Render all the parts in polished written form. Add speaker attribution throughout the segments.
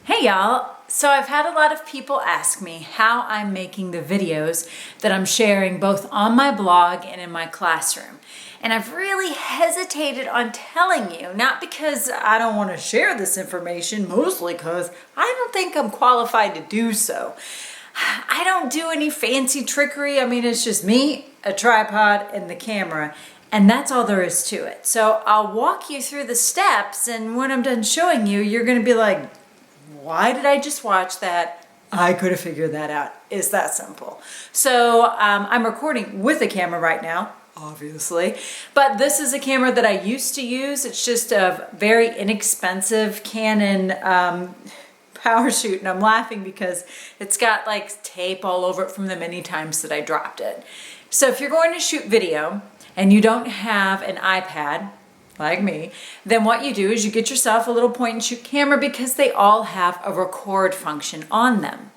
Speaker 1: Hey y'all! So I've had a lot of people ask me how I'm making the videos that I'm sharing both on my blog and in my classroom. And I've really hesitated on telling you, not because I don't want to share this information, mostly because I don't think I'm qualified to do so. I don't do any fancy trickery. I mean, it's just me, a tripod, and the camera. And that's all there is to it. So I'll walk you through the steps, and when I'm done showing you, you're going to be like, why did I just watch that? I could have figured that out. It's that simple. So I'm recording with a camera right now, obviously, but this is a camera that I used to use. It's just a very inexpensive Canon power shoot, and I'm laughing because it's got like tape all over it from the many times that I dropped it. So if you're going to shoot video and you don't have an iPad, like me, then what you do is you get yourself a little point and shoot camera because they all have a record function on them.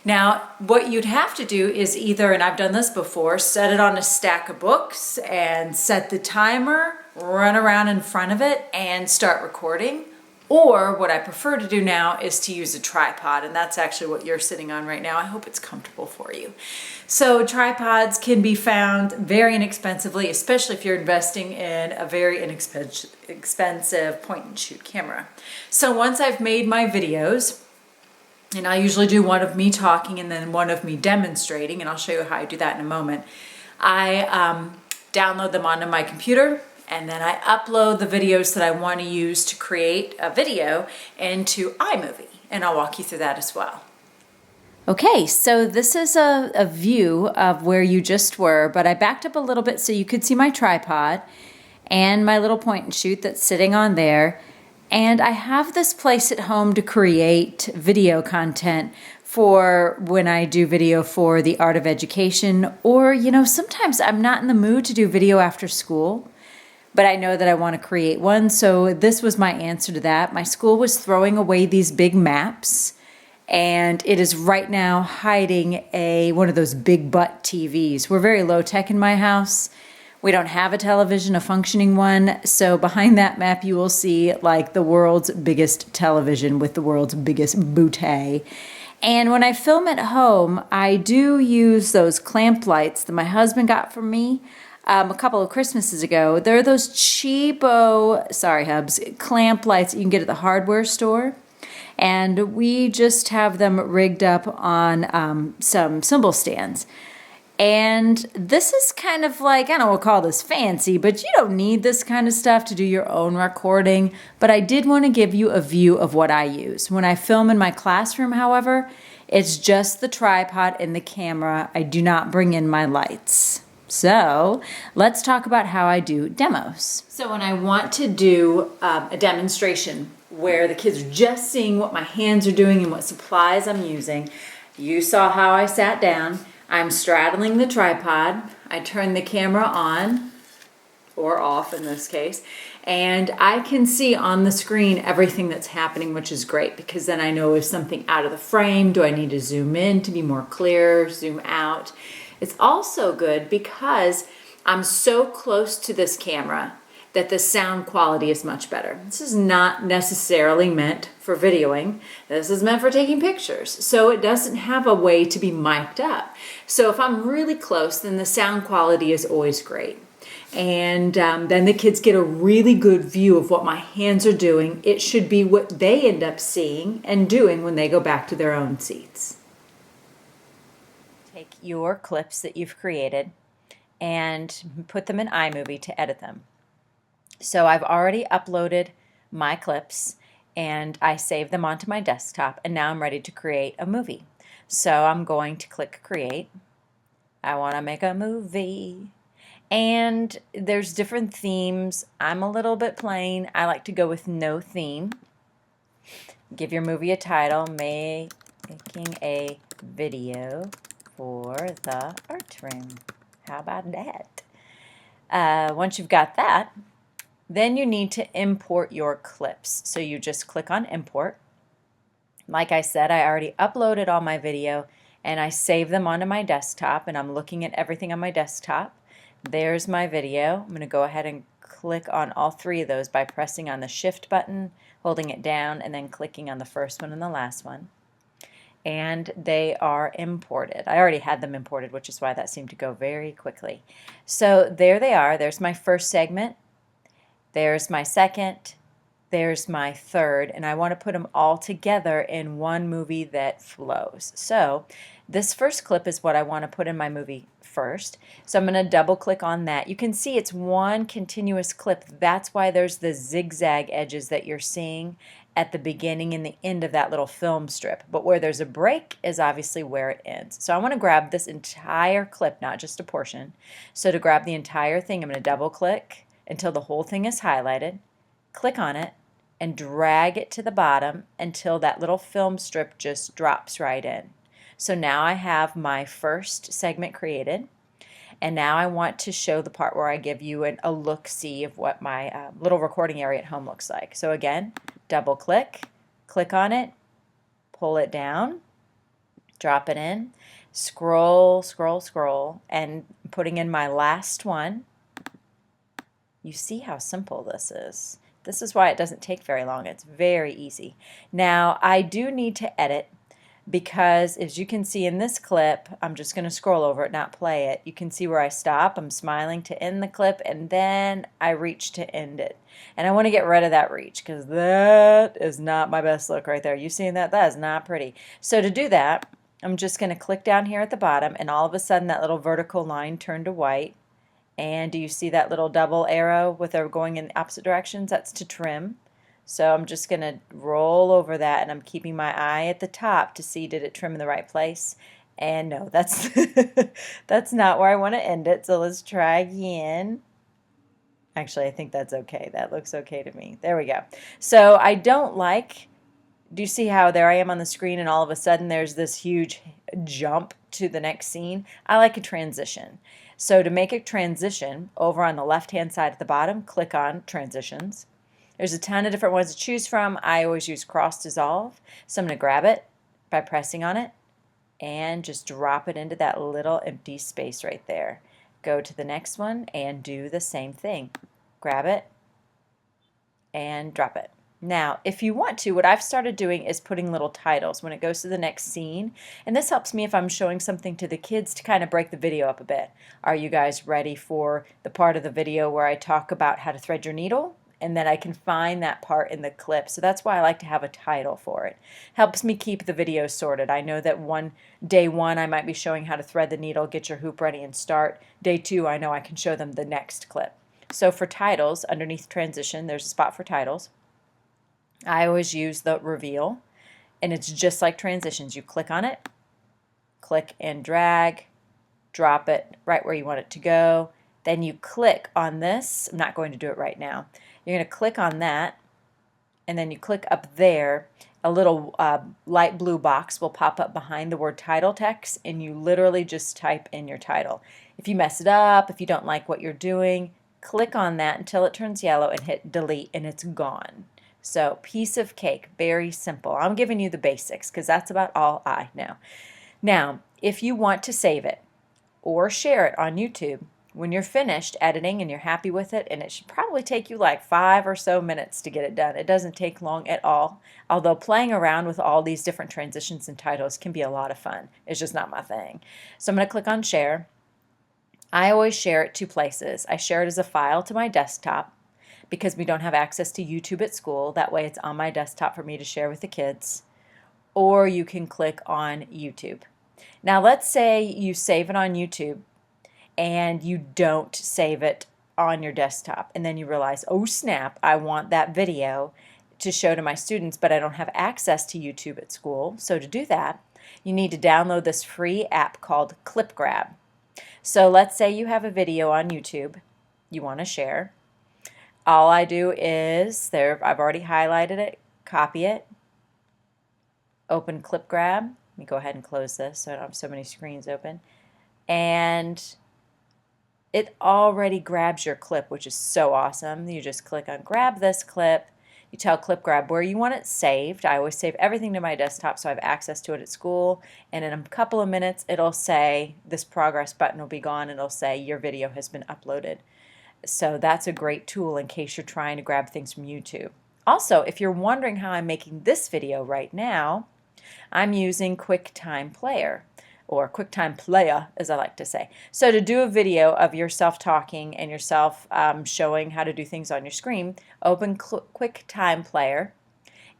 Speaker 1: Now, what you'd have to do is either, and I've done this before, set it on a stack of books and set the timer, run around in front of it and start recording. Or what I prefer to do now is to use a tripod, and that's actually what you're sitting on right now. I hope it's comfortable for you. So tripods can be found very inexpensively, especially if you're investing in a very expensive point and shoot camera. So once I've made my videos, and I usually do one of me talking and then one of me demonstrating, and I'll show you how I do that in a moment, I download them onto my computer, and then I upload the videos that I want to use to create a video into iMovie, and I'll walk you through that as well. Okay, so this is a view of where you just were, but I backed up a little bit so you could see my tripod and my little point and shoot that's sitting on there. And I have this place at home to create video content for when I do video for the Art of Education, or, you know, sometimes I'm not in the mood to do video after school, but I know that I want to create one. So this was my answer to that. My school was throwing away these big maps, and it is right now hiding one of those big butt TVs. We're very low tech in my house. We don't have a television, a functioning one. So behind that map, you will see like the world's biggest television with the world's biggest bootay. And when I film at home, I do use those clamp lights that my husband got for me a couple of Christmases ago. They're those cheapo, sorry hubs, clamp lights that you can get at the hardware store. And we just have them rigged up on some cymbal stands. And this is kind of like, I don't know, we'll call this fancy, but you don't need this kind of stuff to do your own recording. But I did want to give you a view of what I use. When I film in my classroom, however, it's just the tripod and the camera. I do not bring in my lights. So let's talk about how I do demos. So when I want to do a demonstration where the kids are just seeing what my hands are doing and what supplies I'm using, you saw how I sat down. I'm straddling the tripod. I turn the camera on, or off in this case, and I can see on the screen everything that's happening, which is great because then I know if something out of the frame, do I need to zoom in to be more clear, zoom out. It's also good because I'm so close to this camera that the sound quality is much better. This is not necessarily meant for videoing. This is meant for taking pictures. So it doesn't have a way to be mic'd up. So if I'm really close, then the sound quality is always great. And then the kids get a really good view of what my hands are doing. It should be what they end up seeing and doing when they go back to their own seats. Take your clips that you've created and put them in iMovie to edit them. So I've already uploaded my clips and I saved them onto my desktop, and now I'm ready to create a movie. So I'm going to click create. I want to make a movie. And there's different themes. I'm a little bit plain. I like to go with no theme. Give your movie a title, making a video for the art room. How about that? Once you've got that, then you need to import your clips. So you just click on import. Like I said, I already uploaded all my video and I saved them onto my desktop, and I'm looking at everything on my desktop. There's my video. I'm going to go ahead and click on all three of those by pressing on the Shift button, holding it down, and then clicking on the first one and the last one. And they are imported. I already had them imported, which is why that seemed to go very quickly. So there they are. There's my first segment. There's my second. There's my third. And I want to put them all together in one movie that flows. So this first clip is what I want to put in my movie first. So I'm going to double click on that. You can see it's one continuous clip. That's why there's the zigzag edges that you're seeing at the beginning and the end of that little film strip. But where there's a break is obviously where it ends. So I want to grab this entire clip, not just a portion. So to grab the entire thing, I'm going to double click until the whole thing is highlighted. Click on it and drag it to the bottom until that little film strip just drops right in. So now I have my first segment created, and now I want to show the part where I give you a look-see of what my little recording area at home looks like. So again, double click, click on it, pull it down, drop it in, scroll, scroll, scroll, and putting in my last one. You see how simple this is. This is why it doesn't take very long. It's very easy. Now, I do need to edit because as you can see in this clip, I'm just going to scroll over it, not play it. You can see where I stop. I'm smiling to end the clip, and then I reach to end it. And I want to get rid of that reach because that is not my best look right there. You seeing that? That is not pretty. So to do that, I'm just going to click down here at the bottom, and all of a sudden that little vertical line turned to white. And do you see that little double arrow with it going in opposite directions? That's to trim. So I'm just going to roll over that, and I'm keeping my eye at the top to see did it trim in the right place. And no, that's that's not where I want to end it. So let's try again. Actually, I think that's okay. That looks okay to me. There we go. So I don't like, do you see how there I am on the screen and all of a sudden there's this huge jump to the next scene? I like a transition. So to make a transition, over on the left-hand side at the bottom, click on Transitions. There's a ton of different ones to choose from. I always use Cross Dissolve. So I'm going to grab it by pressing on it and just drop it into that little empty space right there. Go to the next one and do the same thing. Grab it and drop it. Now, if you want to, what I've started doing is putting little titles when it goes to the next scene. And this helps me if I'm showing something to the kids to kind of break the video up a bit. Are you guys ready for the part of the video where I talk about how to thread your needle? And then I can find that part in the clip. So that's why I like to have a title for it. Helps me keep the video sorted. I know that day one I might be showing how to thread the needle, get your hoop ready and start. Day two I know I can show them the next clip. So for titles, underneath transition, there's a spot for titles. I always use the reveal, and it's just like transitions. You click on it, click and drag, drop it right where you want it to go. Then you click on this. I'm not going to do it right now. You're going to click on that, and then you click up there. A little light blue box will pop up behind the word title text, and you literally just type in your title. If you mess it up, if you don't like what you're doing, click on that until it turns yellow and hit delete, and it's gone. So piece of cake, very simple. I'm giving you the basics because that's about all I know. Now, if you want to save it or share it on YouTube, when you're finished editing and you're happy with it, and it should probably take you like 5 or so minutes to get it done. It doesn't take long at all, although playing around with all these different transitions and titles can be a lot of fun. It's just not my thing. So I'm going to click on share. I always share it 2 places. I share it as a file to my desktop because we don't have access to YouTube at school. That way it's on my desktop for me to share with the kids. Or you can click on YouTube. Now let's say you save it on YouTube and you don't save it on your desktop, and then you realize, oh snap, I want that video to show to my students, but I don't have access to YouTube at school. So to do that, you need to download this free app called Clip Grab. So let's say you have a video on YouTube you want to share. All I do is, I've already highlighted it, copy it, open Clip Grab. Let me go ahead and close this so I don't have so many screens open. And it already grabs your clip, which is so awesome. You just click on grab this clip. you tell Clip Grab where you want it saved. I always save everything to my desktop so I have access to it at school, and in a couple of minutes it'll say, this progress button will be gone, and it'll say your video has been uploaded. So that's a great tool in case you're trying to grab things from YouTube. Also, if you're wondering how I'm making this video right now, I'm using QuickTime Player, or QuickTime Player, as I like to say. So to do a video of yourself talking and yourself showing how to do things on your screen, open QuickTime Player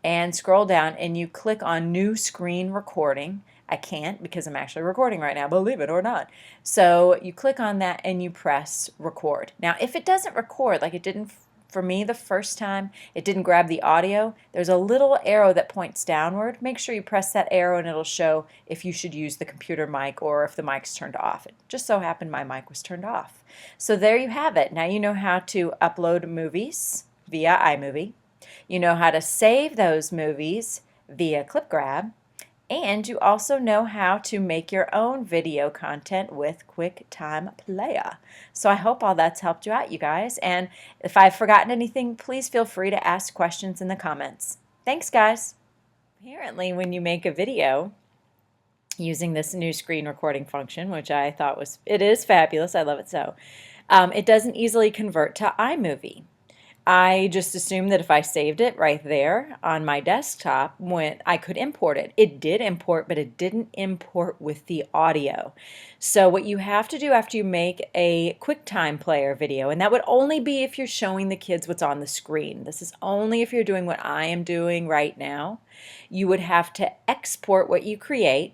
Speaker 1: and scroll down, and you click on New Screen Recording. I can't because I'm actually recording right now, believe it or not. So you click on that and you press record. Now if it doesn't record, like it didn't for me the first time, it didn't grab the audio, there's a little arrow that points downward. Make sure you press that arrow and it'll show if you should use the computer mic or if the mic's turned off. It just so happened my mic was turned off. So there you have it. Now you know how to upload movies via iMovie. You know how to save those movies via Clip Grab. And you also know how to make your own video content with QuickTime Player. So I hope all that's helped you out, you guys. And if I've forgotten anything, please feel free to ask questions in the comments. Thanks, guys. Apparently, when you make a video using this new screen recording function, which I thought it is fabulous, I love it so, it doesn't easily convert to iMovie. I just assumed that if I saved it right there on my desktop, when I could import it. It did import, but it didn't import with the audio. So what you have to do after you make a QuickTime Player video, and that would only be if you're showing the kids what's on the screen. This is only if you're doing what I am doing right now. You would have to export what you create,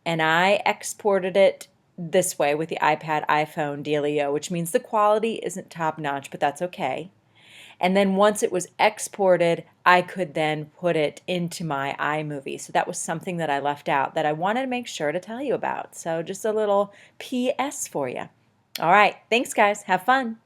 Speaker 1: and I exported it this way with the iPad, iPhone dealio, which means the quality isn't top-notch, but that's okay. And then once it was exported, I could then put it into my iMovie. So that was something that I left out that I wanted to make sure to tell you about. So just a little PS for you. All right. Thanks, guys. Have fun.